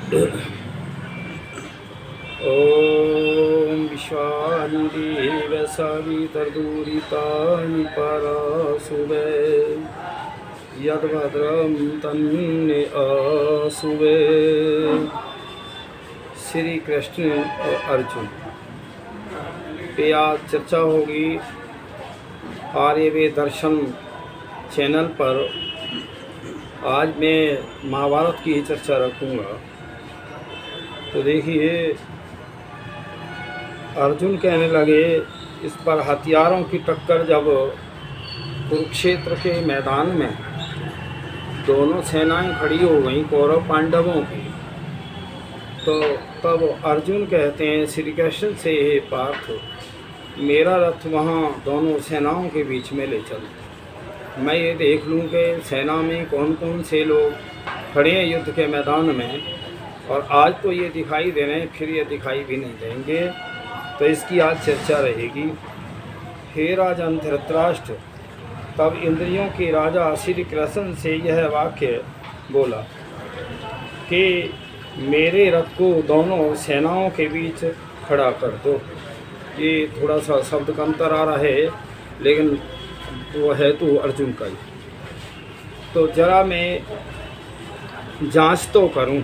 ॐ विश्वानिदेव सवितर्दूरितानि परासुवे यद्भद्रं तन्मे आसुवे। श्री कृष्ण और अर्जुन पे आज चर्चा होगी आर्यवेद दर्शन चैनल पर। आज मैं महाभारत की ही चर्चा रखूँगा। तो देखिए, अर्जुन कहने लगे इस पर हथियारों की टक्कर जब कुरुक्षेत्र के मैदान में दोनों सेनाएं खड़ी हो गईं कौरव पांडवों की, तो तब अर्जुन कहते हैं श्री कृष्ण से, हे पार्थ, मेरा रथ वहाँ दोनों सेनाओं के बीच में ले चल। मैं ये देख लूँ कि सेना में कौन कौन से लोग खड़े हैं युद्ध के मैदान में, और आज तो ये दिखाई दे रहे हैं, फिर ये दिखाई भी नहीं देंगे। तो इसकी आज चर्चा रहेगी। हे राजन धृतराष्ट्र, तब इंद्रियों के राजा श्री कृष्ण से यह वाक्य बोला कि मेरे रथ को दोनों सेनाओं के बीच खड़ा कर दो। ये थोड़ा सा शब्द का अंतर आ रहा है, लेकिन वो है तो अर्जुन का ही। तो जरा मैं जांच तो करूं,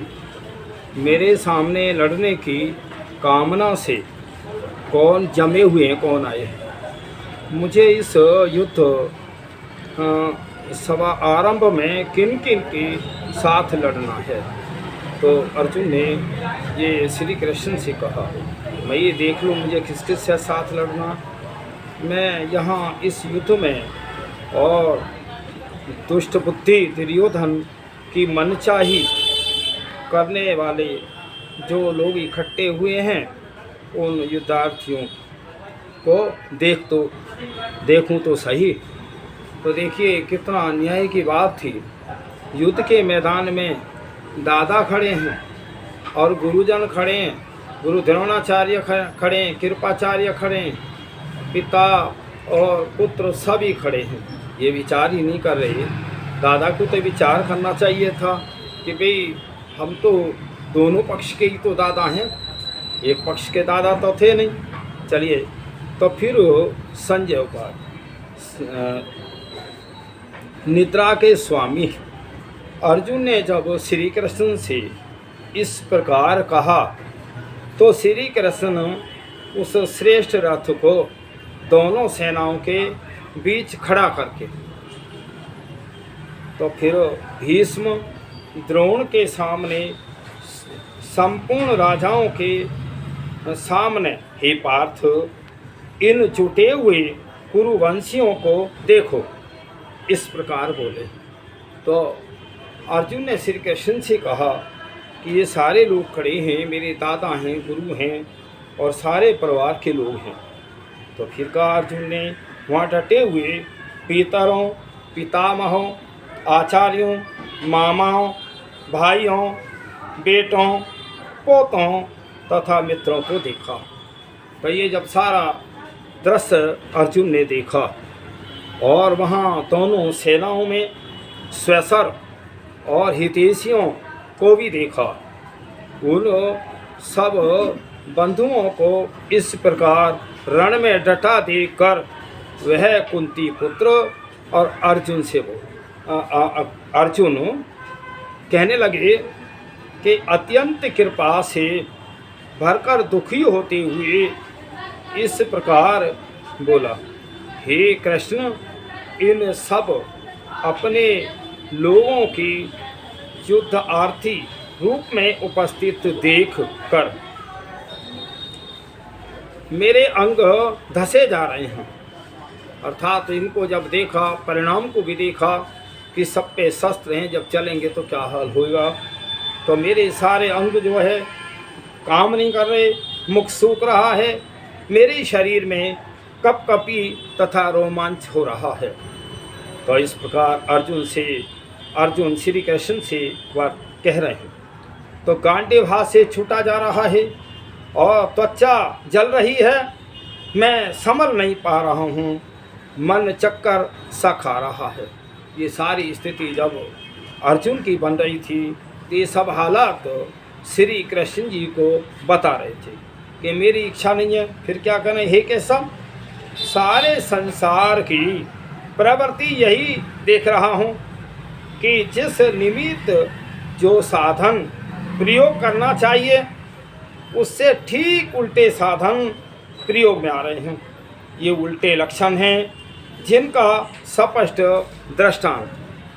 मेरे सामने लड़ने की कामना से कौन जमे हुए हैं, कौन आए हैं। मुझे इस युद्ध सभा आरंभ में किन किन के साथ लड़ना है। तो अर्जुन ने ये श्री कृष्ण से कहा, मैं ये देख लूँ मुझे किस किस से साथ लड़ना। मैं यहाँ इस युद्ध में और दुष्ट बुद्धि दुर्योधन की मनचाही करने वाले जो लोग इकट्ठे हुए हैं, उन युद्धार्थियों को देखूं तो सही। तो देखिए कितना अन्याय की बात थी। युद्ध के मैदान में दादा खड़े हैं और गुरुजन खड़े हैं, गुरु द्रोणाचार्य खड़े हैं, कृपाचार्य खड़े हैं, पिता और पुत्र सभी खड़े हैं। ये विचार ही नहीं कर रहे। दादा को तो विचार करना चाहिए था कि भाई हम तो दोनों पक्ष के ही तो दादा हैं, एक पक्ष के दादा तो थे नहीं। चलिए, तो फिर संजय उपाध्याय निद्रा के स्वामी अर्जुन ने जब श्री कृष्ण से इस प्रकार कहा, तो श्री कृष्ण उस श्रेष्ठ रथ को दोनों सेनाओं के बीच खड़ा करके, तो फिर भीष्म द्रोण के सामने संपूर्ण राजाओं के सामने, हे पार्थ, इन जुटे हुए कुरुवंशियों को देखो, इस प्रकार बोले। तो अर्जुन ने श्री कृष्ण से कहा कि ये सारे लोग खड़े हैं, मेरे दादा हैं, गुरु हैं और सारे परिवार के लोग हैं। तो फिर कहा अर्जुन ने, वहाँ डटे हुए पितरों, पितामहों, आचार्यों, मामाओं, भाइयों, बेटों, पोतों तथा मित्रों को देखा। तो ये जब सारा दृश्य अर्जुन ने देखा और वहाँ दोनों सेनाओं में स्वसर और हितैषियों को भी देखा, उन सब बंधुओं को इस प्रकार रण में डटा देखकर वह कुंती पुत्र और अर्जुन से अर्जुन कहने लगे कि अत्यंत कृपा से भरकर दुखी होते हुए इस प्रकार बोला, हे कृष्ण, इन सब अपने लोगों की युद्ध आर्थी रूप में उपस्थित देख कर मेरे अंग धसे जा रहे हैं। अर्थात इनको जब देखा, परिणाम को भी देखा कि सब पे शस्त्र हैं, जब चलेंगे तो क्या हाल होगा। तो मेरे सारे अंग जो है काम नहीं कर रहे, मुख सूख रहा है, मेरे शरीर में कपकपी तथा रोमांच हो रहा है। तो इस प्रकार अर्जुन श्री कृष्ण से वह कह रहे हैं। तो गांडीव हाथ से छूटा जा रहा है और त्वचा जल रही है, मैं संभल नहीं पा रहा हूँ, मन चक्कर सा खा रहा है। ये सारी स्थिति जब अर्जुन की बन रही थी, ये सब हालात श्री कृष्ण जी को बता रहे थे कि मेरी इच्छा नहीं है, फिर क्या करें हे केशव, सारे संसार की प्रवृत्ति यही देख रहा हूँ कि जिस निमित्त जो साधन प्रयोग करना चाहिए उससे ठीक उल्टे साधन प्रयोग में आ रहे हैं। ये उल्टे लक्षण हैं जिनका स्पष्ट दृष्टांत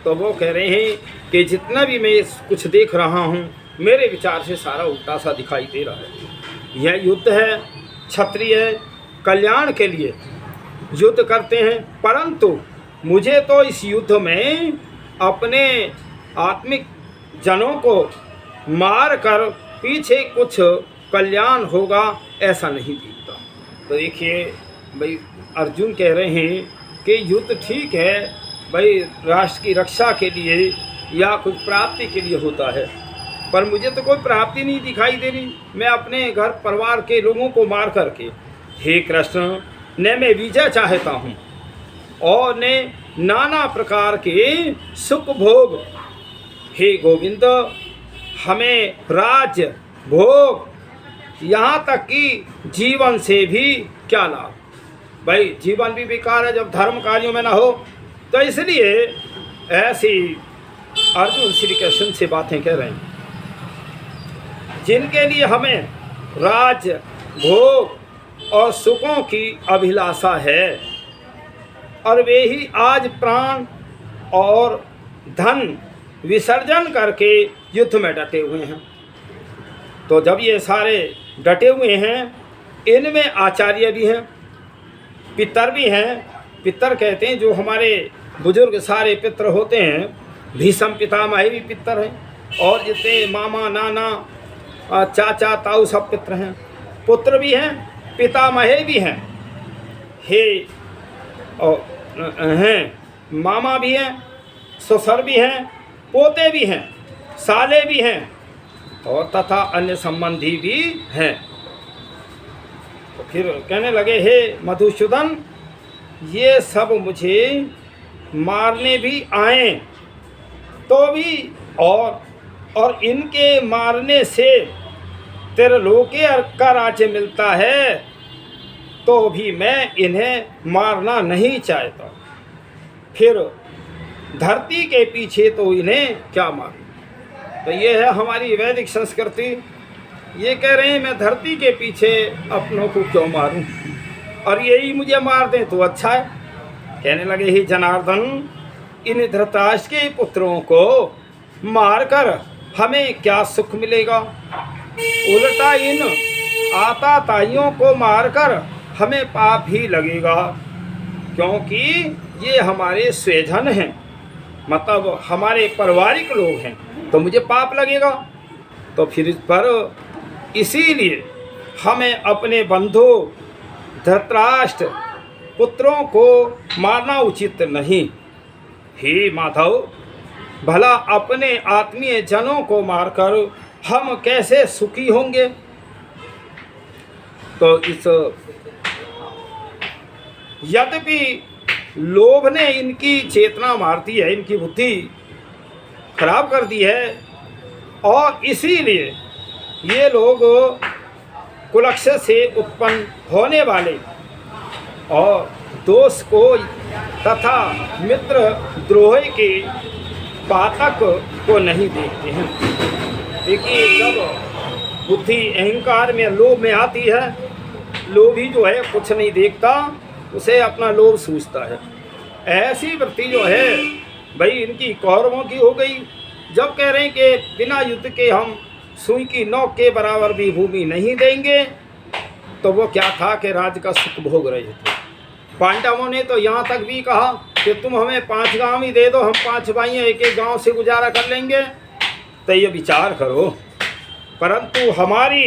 तो वो कह रहे हैं कि जितना भी मैं कुछ देख रहा हूँ मेरे विचार से सारा उल्टा सा दिखाई दे रहा है। यह युद्ध है, क्षत्रिय कल्याण के लिए युद्ध करते हैं, परंतु मुझे तो इस युद्ध में अपने आत्मिक जनों को मार कर पीछे कुछ कल्याण होगा ऐसा नहीं दिखता। तो देखिए भाई, अर्जुन कह रहे हैं कि युद्ध ठीक है भाई, राष्ट्र की रक्षा के लिए या कुछ प्राप्ति के लिए होता है, पर मुझे तो कोई प्राप्ति नहीं दिखाई दे रही। मैं अपने घर परिवार के लोगों को मार करके, हे कृष्ण, न मैं विजय चाहता हूँ और ने नाना प्रकार के सुख भोग, हे गोविंद, हमें राज्य भोग यहाँ तक कि जीवन से भी क्या लाभ। भाई जीवन भी बेकार है जब धर्म कार्यों में ना हो। तो इसलिए ऐसी अर्जुन श्री कृष्ण से बातें कह रहे हैं जिनके लिए हमें राज्य भोग और सुखों की अभिलाषा है, और वे ही आज प्राण और धन विसर्जन करके युद्ध में डटे हुए हैं। तो जब ये सारे डटे हुए हैं, इनमें आचार्य भी हैं, पितर भी हैं। पितर कहते हैं जो हमारे बुजुर्ग सारे पितर होते हैं, भीष्म पितामह भी पितर हैं, और जितने मामा नाना चाचा ताऊ सब पितर हैं। पुत्र भी हैं, पितामह भी हैं, हे और हैं, मामा भी हैं, ससुर भी हैं, पोते भी हैं, साले भी हैं, और तथा अन्य संबंधी भी हैं। तो फिर कहने लगे, हे मधुसूदन, ये सब मुझे मारने भी आए तो भी, और इनके मारने से त्रिलोकी का राज्य मिलता है तो भी मैं इन्हें मारना नहीं चाहता। फिर धरती के पीछे तो इन्हें क्या मारूं। तो ये है हमारी वैदिक संस्कृति। ये कह रहे हैं मैं धरती के पीछे अपनों को क्यों मारूं, और यही मुझे मार दें तो अच्छा है। कहने लगे, ही जनार्दन, इन धृतराष्ट्र के पुत्रों को मारकर हमें क्या सुख मिलेगा, उल्टा इन आताताइयों को मारकर हमें पाप ही लगेगा, क्योंकि ये हमारे स्वजन हैं, मतलब हमारे पारिवारिक लोग हैं, तो मुझे पाप लगेगा। तो फिर इस पर इसीलिए हमें अपने बंधु धृतराष्ट्र पुत्रों को मारना उचित नहीं। हे माधव, भला अपने आत्मीय जनों को मारकर हम कैसे सुखी होंगे। तो इस यद्यपि लोभ ने इनकी चेतना मार दी है, इनकी बुद्धि खराब कर दी है, और इसीलिए ये लोग कुलक्ष से उत्पन्न होने वाले और दोष को तथा मित्र द्रोह के पातक को नहीं देखते हैं। देखिए, जब बुद्धि अहंकार में लोभ में आती है, लोभी जो है कुछ नहीं देखता, उसे अपना लोभ सूझता है। ऐसी वृत्ति जो है भाई इनकी कौरवों की हो गई। जब कह रहे हैं कि बिना युद्ध के हम सुई की नोक के बराबर भी भूमि नहीं देंगे, तो वो क्या था कि राज्य का सुख भोग रहे थे। पांडवों ने तो यहाँ तक भी कहा कि तुम हमें 5 गांव ही दे दो, हम 5 भाई हैं, एक एक गांव से गुजारा कर लेंगे। तो ये विचार करो, परंतु हमारी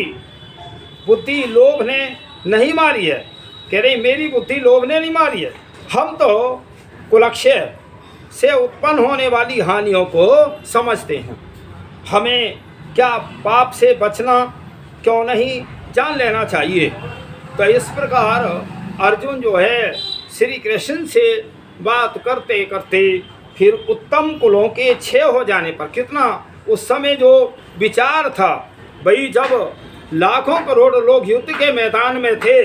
बुद्धि लोभ ने नहीं मारी है। कह रही मेरी बुद्धि लोभ ने नहीं मारी है, हम तो कुलक्षय से उत्पन्न होने वाली हानियों को समझते हैं। हमें क्या पाप से बचना क्यों नहीं जान लेना चाहिए। तो इस प्रकार अर्जुन जो है श्री कृष्ण से बात करते करते फिर उत्तम कुलों के क्षय हो जाने पर, कितना उस समय जो विचार था भाई जब लाखों करोड़ लोग युद्ध के मैदान में थे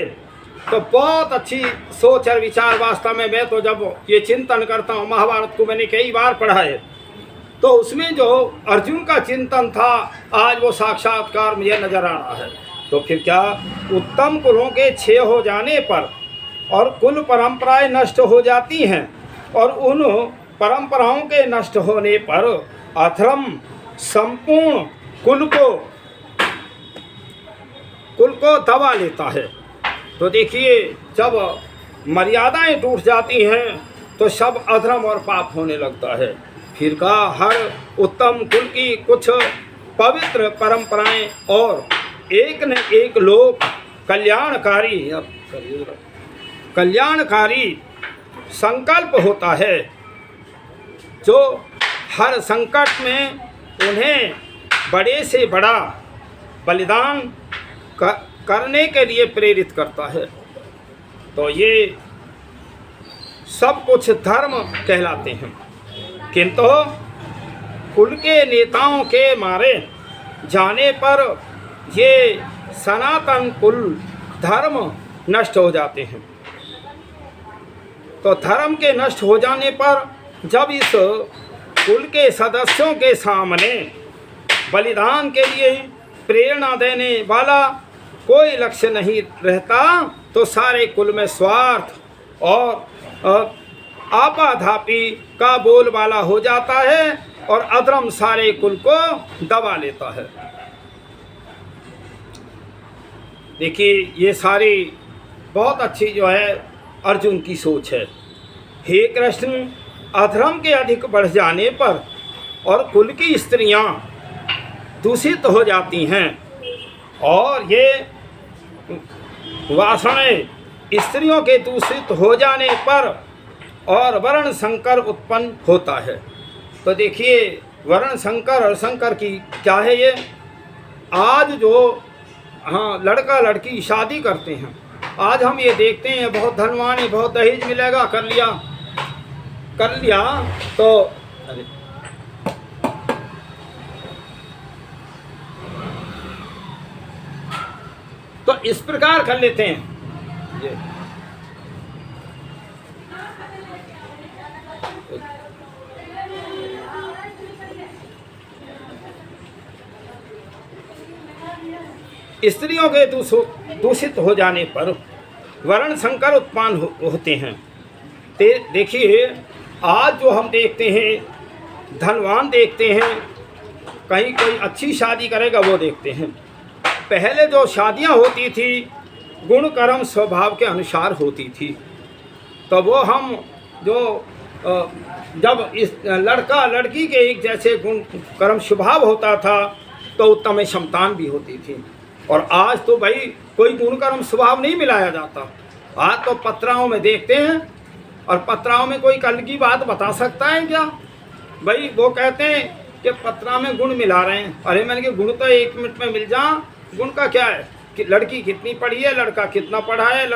तो बहुत अच्छी सोच और विचार वास्तव में। मैं तो जब ये चिंतन करता हूँ, महाभारत को मैंने कई बार पढ़ा है, तो उसमें जो अर्जुन का चिंतन था आज वो साक्षात्कार मुझे नजर आ रहा है। तो फिर क्या, उत्तम कुलों के क्षय हो जाने पर और कुल परंपराएं नष्ट हो जाती हैं, और उन परंपराओं के नष्ट होने पर अधर्म संपूर्ण कुल को दबा लेता है। तो देखिए, जब मर्यादाएं टूट जाती हैं तो सब अधर्म और पाप होने लगता है। फिर का हर उत्तम कुल की कुछ पवित्र परंपराएं और एक न एक लोक कल्याणकारी संकल्प होता है, जो हर संकट में उन्हें बड़े से बड़ा बलिदान करने के लिए प्रेरित करता है। तो ये सब कुछ धर्म कहलाते हैं। किंतु कुल के नेताओं के मारे जाने पर ये सनातन कुल धर्म नष्ट हो जाते हैं। तो धर्म के नष्ट हो जाने पर जब इस कुल के सदस्यों के सामने बलिदान के लिए प्रेरणा देने वाला कोई लक्ष्य नहीं रहता, तो सारे कुल में स्वार्थ और आपाधापी का बोलबाला हो जाता है और अधर्म सारे कुल को दबा लेता है। देखिए, ये सारी बहुत अच्छी जो है अर्जुन की सोच है। हे कृष्ण, अधर्म के अधिक बढ़ जाने पर और कुल की स्त्रियां दूषित हो जाती हैं, और ये वासनाएं स्त्रियों के दूषित हो जाने पर और वर्ण संकर उत्पन्न होता है। तो देखिए, वर्ण संकर और संकर की क्या है ये, आज जो लड़का लड़की शादी करते हैं, आज हम ये देखते हैं बहुत धनवान है, बहुत दहेज मिलेगा, कर लिया तो इस प्रकार कर लेते हैं। ये स्त्रियों के दूषित हो जाने पर वर्ण संकर उत्पन्न होते हैं। देखिए, आज जो हम देखते हैं, धनवान देखते हैं, कहीं कोई अच्छी शादी करेगा वो देखते हैं। पहले जो शादियां होती थी गुण कर्म स्वभाव के अनुसार होती थी, तो वो हम जो जब इस लड़का लड़की के एक जैसे गुण कर्म स्वभाव होता था तो उत्तम क्षमतान भी होती थी। और आज तो भाई कोई गुण कर्म स्वभाव नहीं मिलाया जाता। आज तो पत्राओं में देखते हैं, और पत्राओं में कोई कल की बात बता सकता है क्या? भाई वो कहते हैं कि पत्रा में गुण मिला रहे हैं। अरे मैंने कि गुण तो 1 मिनट में मिल जा, गुण का क्या है कि लड़की कितनी पढ़ी है, लड़का कितना पढ़ा है,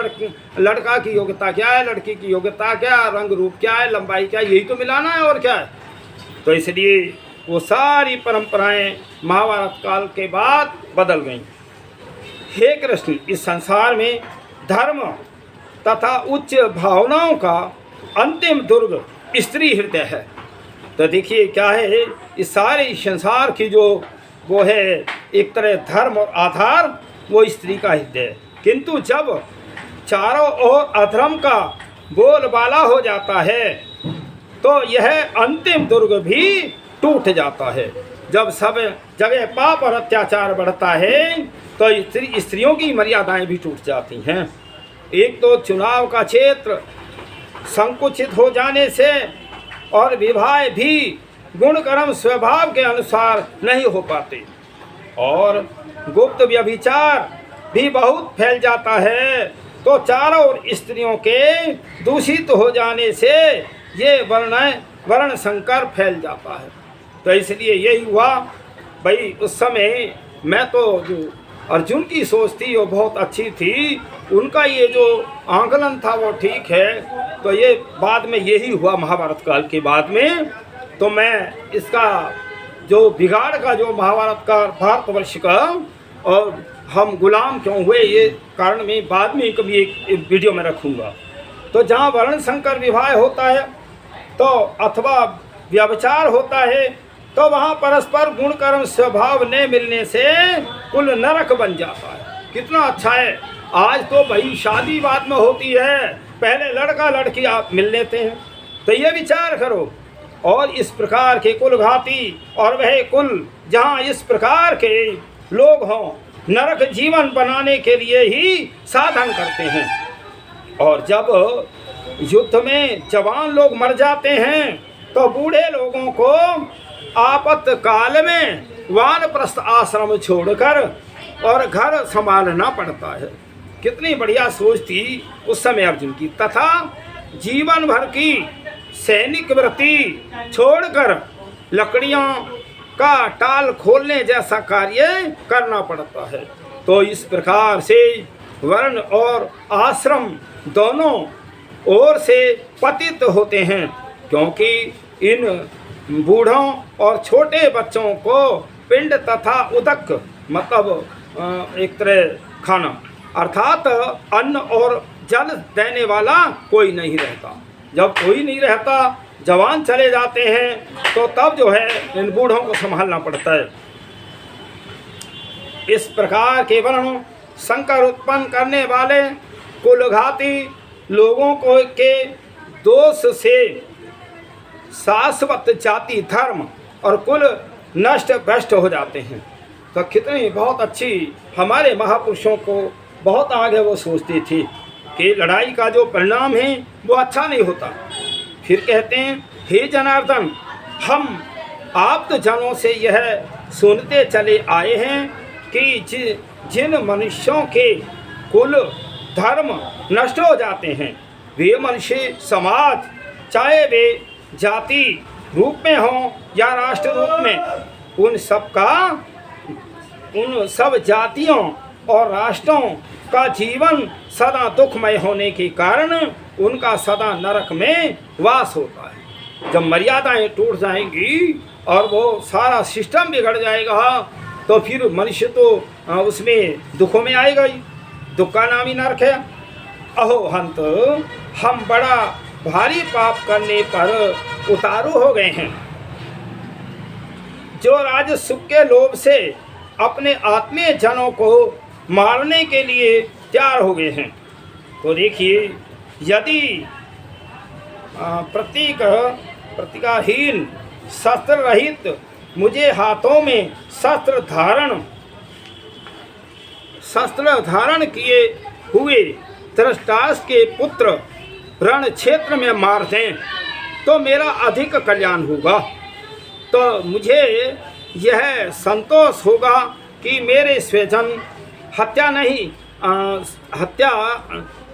लड़का की योग्यता क्या है, लड़की की योग्यता क्या, रंग रूप क्या है, लंबाई क्या है, यही तो मिलाना है और क्या है। तो इसलिए वो सारी परंपराएं महाभारत काल के बाद बदल गईं। हे कृष्ण, इस संसार में धर्म तथा उच्च भावनाओं का अंतिम दुर्ग स्त्री हृदय है। तो देखिए क्या है, इस सारे संसार की जो वो है एक तरह धर्म और आधार, वो स्त्री का हृदय है। किंतु जब चारों ओर अधर्म का बोलबाला हो जाता है तो यह अंतिम दुर्ग भी टूट जाता है। जब सब जगह पाप और अत्याचार बढ़ता है तो स्त्रियों की मर्यादाएं भी टूट जाती हैं। एक तो चुनाव का क्षेत्र संकुचित हो जाने से और विवाह भी गुण कर्म स्वभाव के अनुसार नहीं हो पाते, और गुप्त व्यभिचार भी बहुत फैल जाता है। तो चारों ओर स्त्रियों के दूषित हो जाने से ये वर्ण संकर फैल जाता है। तो इसलिए यही हुआ भाई। उस समय मैं तो जो अर्जुन की सोच थी वो बहुत अच्छी थी, उनका ये जो आंकलन था वो ठीक है। तो ये बाद में यही हुआ महाभारत काल के बाद में। तो मैं इसका जो बिगाड़ का जो महाभारत का भारतवर्ष का, और हम गुलाम क्यों हुए, ये कारण मैं बाद में कभी एक वीडियो में रखूँगा। तो जहाँ वर्ण संकर विवाह होता है तो अथवा व्यभिचार होता है तो वहाँ परस्पर गुण कर्म स्वभाव न मिलने से कुल नरक बन जाता है। कितना अच्छा है, आज तो भाई शादी बाद में होती है, पहले लड़का लड़की आप मिल लेते हैं। तो ये विचार करो, और इस प्रकार के कुल घाती और वह कुल जहाँ इस प्रकार के लोग हों, नरक जीवन बनाने के लिए ही साधन करते हैं। और जब युद्ध में जवान लोग मर जाते हैं तो बूढ़े लोगों को आपातकाल में वानप्रस्थ आश्रम छोड़कर और घर संभालना पड़ता है। कितनी बढ़िया सोच थी उस समय अर्जुन की। तथा जीवन भर की सैनिक वृत्ति छोड़कर लकड़ियों का टाल खोलने जैसा कार्य करना पड़ता है। तो इस प्रकार से वर्ण और आश्रम दोनों ओर से पतित होते हैं, क्योंकि इन बूढ़ों और छोटे बच्चों को पिंड तथा उदक मतलब एक तरह खाना अर्थात अन्न और जल देने वाला कोई नहीं रहता। जब कोई नहीं रहता, जवान चले जाते हैं, तो तब जो है इन बूढ़ों को संभालना पड़ता है। इस प्रकार के वर्ण संकर उत्पन्न करने वाले कुलघाती लोगों को के दोष से शाश्वत जाति धर्म और कुल नष्ट भ्रष्ट हो जाते हैं। तो कितनी बहुत अच्छी हमारे महापुरुषों को बहुत आगे वो सोचती थी कि लड़ाई का जो परिणाम है वो अच्छा नहीं होता। फिर कहते हैं, हे जनार्दन, हम आप तो जनों से यह सुनते चले आए हैं कि जिन मनुष्यों के कुल धर्म नष्ट हो जाते हैं, वे मनुष्य समाज चाहे वे जाति रूप में हों या राष्ट्र रूप में, उन सब जातियों और राष्ट्रों का जीवन सदा दुखमय होने के कारण उनका सदा नरक में वास होता है। जब मर्यादाएं टूट जाएंगी और वो सारा सिस्टम बिगड़ जाएगा, तो फिर मनुष्य तो उसमें दुखों में आएगा ही। दुख का नाम ही नरक है। अहो हंत, हम बड़ा भारी पाप करने पर उतारू हो गए हैं, जो राजसुख के लोभ से अपने आत्मीय जनों को मारने के लिए तैयार हो गए हैं। तो देखिए, यदि प्रतिकाहीन शस्त्र रहित मुझे हाथों में शस्त्र धारण किए हुए धृतराष्ट्र के पुत्र रण क्षेत्र में मार दें तो मेरा अधिक कल्याण होगा। तो मुझे यह संतोष होगा कि मेरे स्वजन हत्या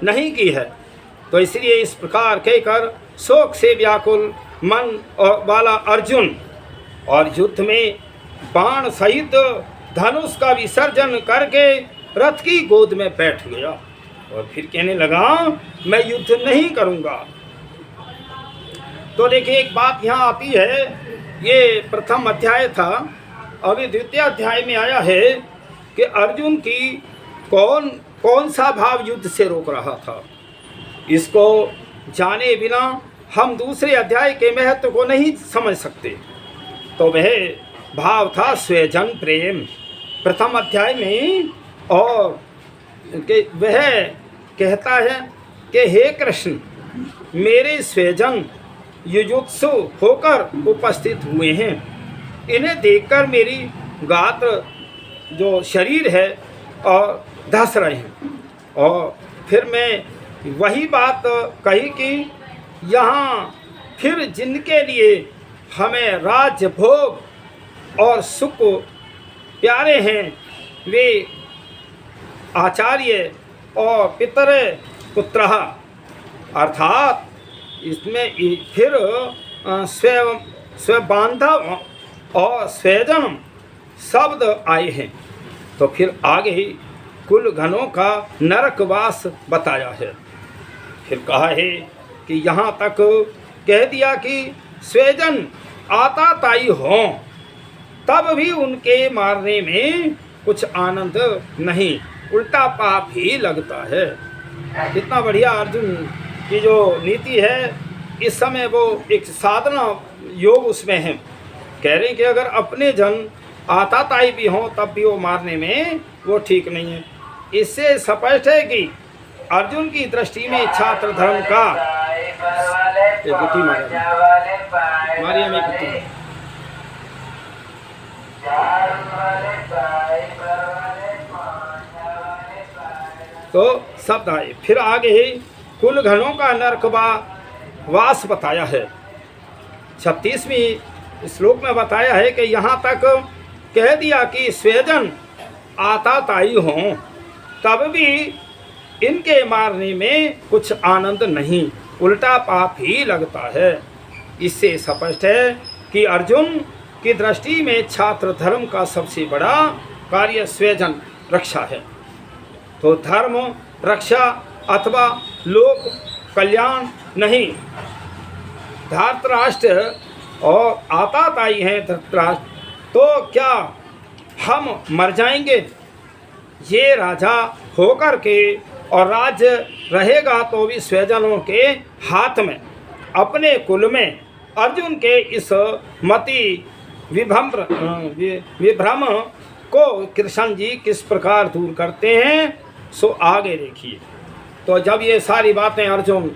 नहीं की है। तो इसलिए इस प्रकार कहकर शोक से व्याकुल मन वाला अर्जुन और युद्ध में बाण सहित धनुष का विसर्जन करके रथ की गोद में बैठ गया और फिर कहने लगा, मैं युद्ध नहीं करूंगा। तो देखिए, एक बात यहाँ आती है, ये प्रथम अध्याय था, अभी द्वितीय अध्याय में आया है कि अर्जुन की कौन सा भाव युद्ध से रोक रहा था। इसको जाने बिना हम दूसरे अध्याय के महत्व को नहीं समझ सकते। तो वह भाव था स्वजन प्रेम प्रथम अध्याय में, और वह कहता है कि हे कृष्ण, मेरे स्वजन युजुत्सु होकर उपस्थित हुए हैं, इन्हें देखकर मेरी गात्र जो शरीर है और धस रहे हैं। और फिर मैं वही बात कही कि यहाँ फिर जिनके लिए हमें राज्य भोग और सुख प्यारे हैं, वे आचार्य और पितर पुत्र, अर्थात इसमें फिर स्वबांधव और स्वजन शब्द आए हैं। तो फिर आगे कुल घनों का नरकवास बताया है। फिर कहा है कि यहाँ तक कह दिया कि स्वजन आताताई हों, तब भी उनके मारने में कुछ आनंद नहीं, उल्टा पाप ही लगता है। कितना बढ़िया अर्जुन की जो नीति है, इस समय वो एक साधना योग उसमें है। कह रहे हैं कि अगर अपने जन आताताई भी हों तब भी वो मारने में वो ठीक नहीं है। इससे स्पष्ट है कि अर्जुन की दृष्टि में छात्र धर्म का मारिया में गुटी तो शब्द आए। फिर आगे ही कुल घनों का नरकवा वास बताया है। 36वें श्लोक में बताया है कि यहाँ तक कह दिया कि स्वजन आताताई हों तब भी इनके मारने में कुछ आनंद नहीं, उल्टा पाप ही लगता है। इससे स्पष्ट है कि अर्जुन की दृष्टि में छात्र धर्म का सबसे बड़ा कार्य स्वजन रक्षा है। तो धर्म रक्षा अथवा लोक कल्याण नहीं। धृतराष्ट्र और आताताई हैं धृतराष्ट्र, तो क्या हम मर जाएंगे? ये राजा होकर के और राज्य रहेगा तो भी स्वजनों के हाथ में। अपने कुल में अर्जुन के इस मति विभ्रम को कृष्ण जी किस प्रकार दूर करते हैं, सो आगे देखिए। तो जब ये सारी बातें अर्जुन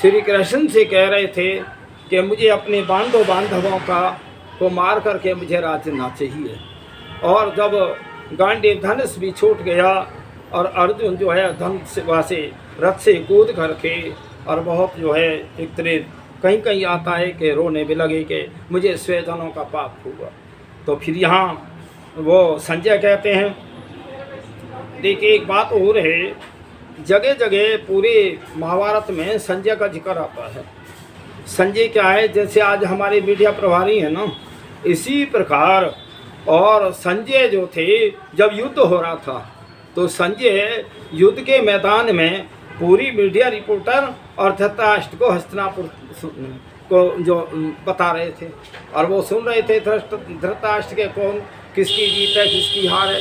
श्री कृष्ण से कह रहे थे कि मुझे अपने बांधवों का को मार करके मुझे राज्य चाहिए, और जब गांडीव धनुष भी छूट गया और अर्जुन जो है धनुष से रथ से कूद करके और बहुत जो है एक तरह कहीं कहीं आता है कि रोने भी लगे कि मुझे स्वजनों का पाप हुआ। तो फिर यहाँ वो संजय कहते हैं, देखिए एक बात और है, जगह जगह पूरे महाभारत में संजय का जिक्र आता है। संजय क्या है, जैसे आज हमारे मीडिया प्रभारी हैं ना, इसी प्रकार और संजय जो थे जब युद्ध हो रहा था तो संजय युद्ध के मैदान में पूरी मीडिया रिपोर्टर और धृतराष्ट्र को हस्तिनापुर को जो बता रहे थे और वो सुन रहे थे धृतराष्ट्र के कौन किसकी जीत है किसकी हार है।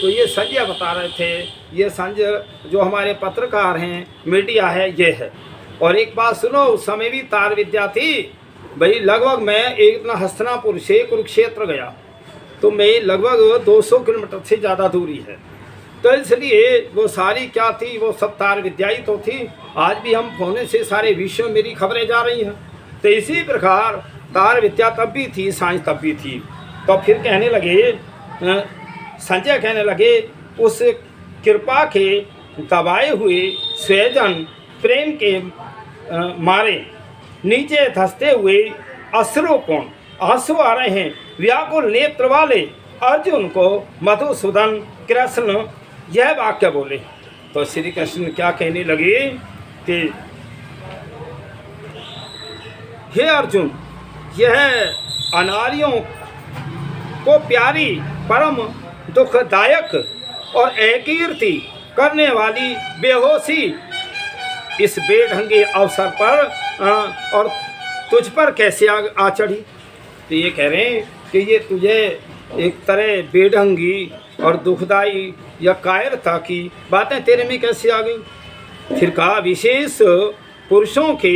तो ये संजय बता रहे थे, ये संजय जो हमारे पत्रकार हैं, मीडिया है, ये है। और एक बात सुनो, उस समय भी तार विद्या थी भाई। लगभग मैं एक दिन हस्तिनापुर से कुरुक्षेत्र गया तो मैं लगभग 200 किलोमीटर से ज़्यादा दूरी है, तो इसलिए वो सारी क्या थी, वो सब तार विद्या ही तो थी। आज भी हम फोन से सारे विश्व में मेरी खबरें जा रही हैं। तो इसी प्रकार तार विद्या तब भी थी, साइंस तब भी थी। तो फिर कहने लगे, संजय कहने लगे, उस कृपा के दबाए हुए स्वजन प्रेम के मारे नीचे धंसते हुए अश्रुपूर्ण आंसू आ रहे हैं। व्याकुल नेत्र वाले अर्जुन को मधुसूदन कृष्ण यह वाक्य बोले। तो श्री कृष्ण क्या कहने लगे कि हे अर्जुन, यह अनारियों को प्यारी परम दुखदायक और अकीर्ति करने वाली बेहोशी इस बेढंगे अवसर पर और तुझ पर कैसे आ चढ़ी। तो ये कह रहे हैं कि ये तुझे एक तरह बेढंगी और दुखदाई या कायरता की बातें तेरे में कैसे आ गई। फिर कहा, विशेष पुरुषों के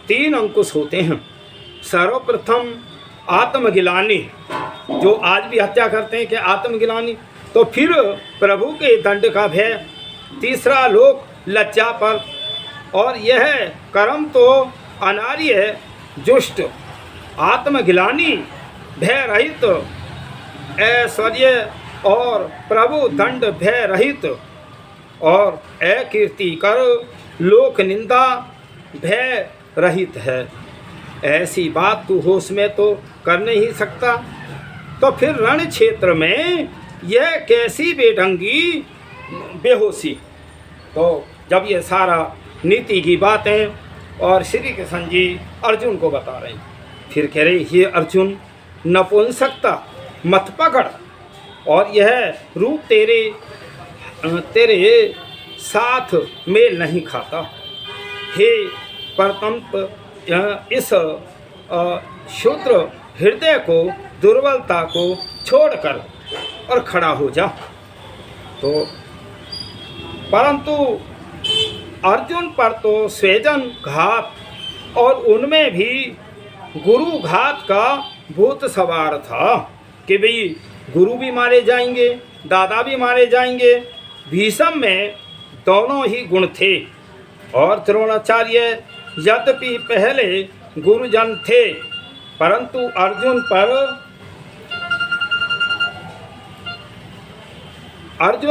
3 अंकुश होते हैं। सर्वप्रथम आत्मगिलानी, जो आज भी हत्या करते हैं कि आत्मगिलानी। तो फिर प्रभु के दंड का भय। तीसरा लोक लज्जा पर, और यह कर्म तो अनार्य जुष्ट आत्मगिलानी भय रहित ऐश्वर्य और प्रभु दंड भय रहित और अकीर्ति कर लोक निंदा भय रहित है। ऐसी बात तू होश में तो कर नहीं सकता, तो फिर रण क्षेत्र में यह कैसी बेढंगी बेहोशी। तो जब ये सारा नीति की बातें और श्री कृष्ण जी अर्जुन को बता रहे हैं, फिर कह रहे, ये अर्जुन नपुंसकता मत पकड़, और यह रूप तेरे साथ मेल नहीं खाता। हे परतंत्र, इस शूद्र हृदय को दुर्बलता को छोड़कर और खड़ा हो जा। तो परंतु अर्जुन पर तो स्वजन घात और उनमें भी गुरु घात का भूत सवार था कि भाई गुरु भी मारे जाएंगे, दादा भी मारे जाएंगे। भीष्म में दोनों ही गुण थे और द्रोणाचार्य यद्यपि पहले गुरुजन थे, परंतु अर्जुन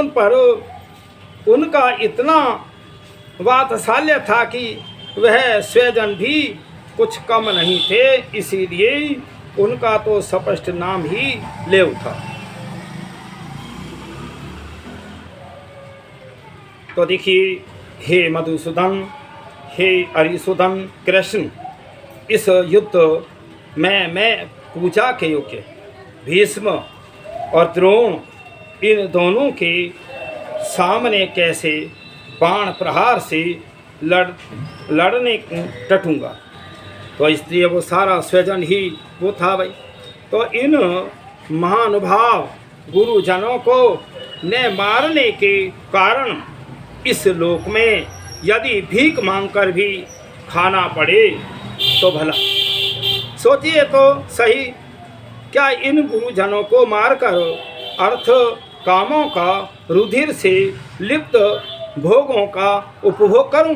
पर उनका इतना वात्सल्य था कि वह स्वजन भी कुछ कम नहीं थे, इसीलिए उनका तो स्पष्ट नाम ही ले उठा। तो देखिए, हे मधुसूदन, हे अरिसूदन कृष्ण, इस युद्ध में मैं पूजा के योग्य भीष्म और द्रोण इन दोनों के सामने कैसे बाण प्रहार से लड़ने डटूंगा। तो इसलिए वो सारा स्वजन ही वो था भाई। तो इन महानुभाव गुरुजनों को न मारने के कारण इस लोक में यदि भीख मांगकर भी खाना पड़े तो भला। सोचिए तो सही, क्या इन गुरुजनों को मारकर अर्थ कामों का रुधिर से लिप्त भोगों का उपभोग करूं?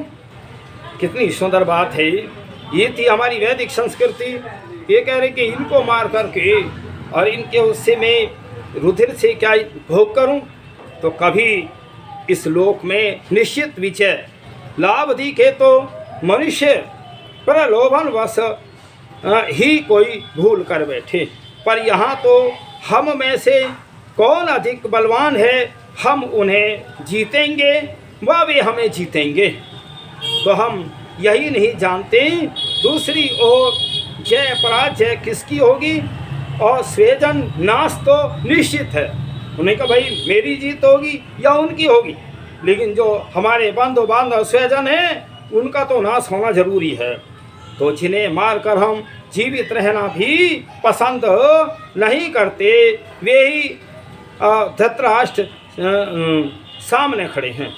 कितनी सुंदर बात है। ये थी हमारी वैदिक संस्कृति। ये कह रहे कि इनको मार करके और इनके उससे मैं रुधिर से क्या भोग करूं? तो कभी इस लोक में निश्चित विजय लाभ दिखे तो मनुष्य प्रलोभनवश ही कोई भूल कर बैठे, पर यहाँ तो हम में से कौन अधिक बलवान है, हम उन्हें जीतेंगे व वे हमें जीतेंगे। तो हम यही नहीं जानते दूसरी ओर जय पराजय किसकी होगी, और स्वजन नाश तो निश्चित है। उन्हें कहा भाई मेरी जीत होगी या उनकी होगी, लेकिन जो हमारे बंधु बांधव स्वजन हैं उनका तो नाश होना जरूरी है। तो जिन्हें मारकर हम जीवित रहना भी पसंद नहीं करते, वे ही धृतराष्ट्र सामने खड़े हैं।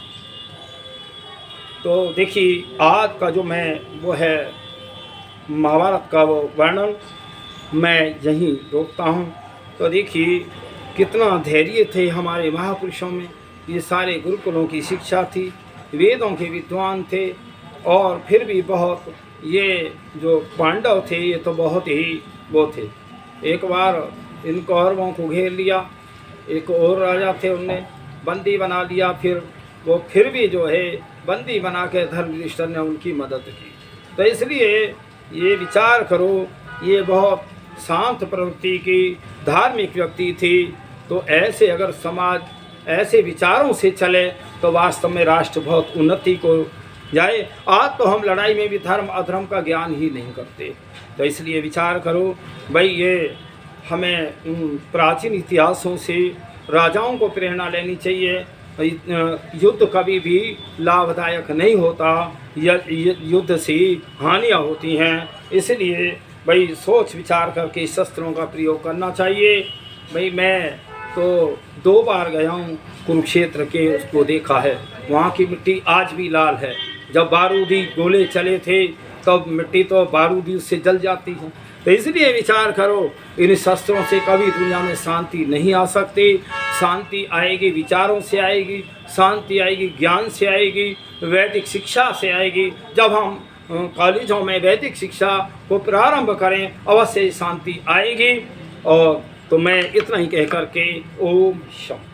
तो देखिए, आज का जो वो है महाभारत का वो वर्णन मैं यहीं रोकता हूँ। तो देखिए कितना धैर्य थे हमारे महापुरुषों में। ये सारे गुरुकुलों की शिक्षा थी, वेदों के विद्वान थे, और फिर भी बहुत ये जो पांडव थे ये तो बहुत ही वो थे। एक बार इन कौरवों को घेर लिया, एक और राजा थे उनने बंदी बना लिया, फिर वो फिर भी जो है बंदी बना के धर्मयुधिष्ठिर ने उनकी मदद की। तो इसलिए ये विचार करो, ये बहुत शांत प्रवृत्ति की धार्मिक व्यक्ति थी। तो ऐसे अगर समाज ऐसे विचारों से चले तो वास्तव में राष्ट्र बहुत उन्नति को जाए। आज तो हम लड़ाई में भी धर्म अधर्म का ज्ञान ही नहीं करते। तो इसलिए विचार करो भाई, ये हमें प्राचीन इतिहासों से राजाओं को प्रेरणा लेनी चाहिए। युद्ध कभी भी लाभदायक नहीं होता, युद्ध से हानियाँ होती हैं। इसलिए भाई सोच विचार करके शस्त्रों का प्रयोग करना चाहिए। भाई मैं तो 2 बार गया हूँ कुरुक्षेत्र के, उसको देखा है, वहाँ की मिट्टी आज भी लाल है। जब बारूदी गोले चले थे तब मिट्टी तो बारूदी उससे जल जाती है। तो इसलिए विचार करो, इन शस्त्रों से कभी दुनिया में शांति नहीं आ सकती। शांति आएगी विचारों से आएगी, शांति आएगी ज्ञान से आएगी, वैदिक शिक्षा से आएगी। जब हम कॉलेजों में वैदिक शिक्षा को प्रारंभ करें अवश्य शांति आएगी। और तो मैं इतना ही कह करके ओम शांति।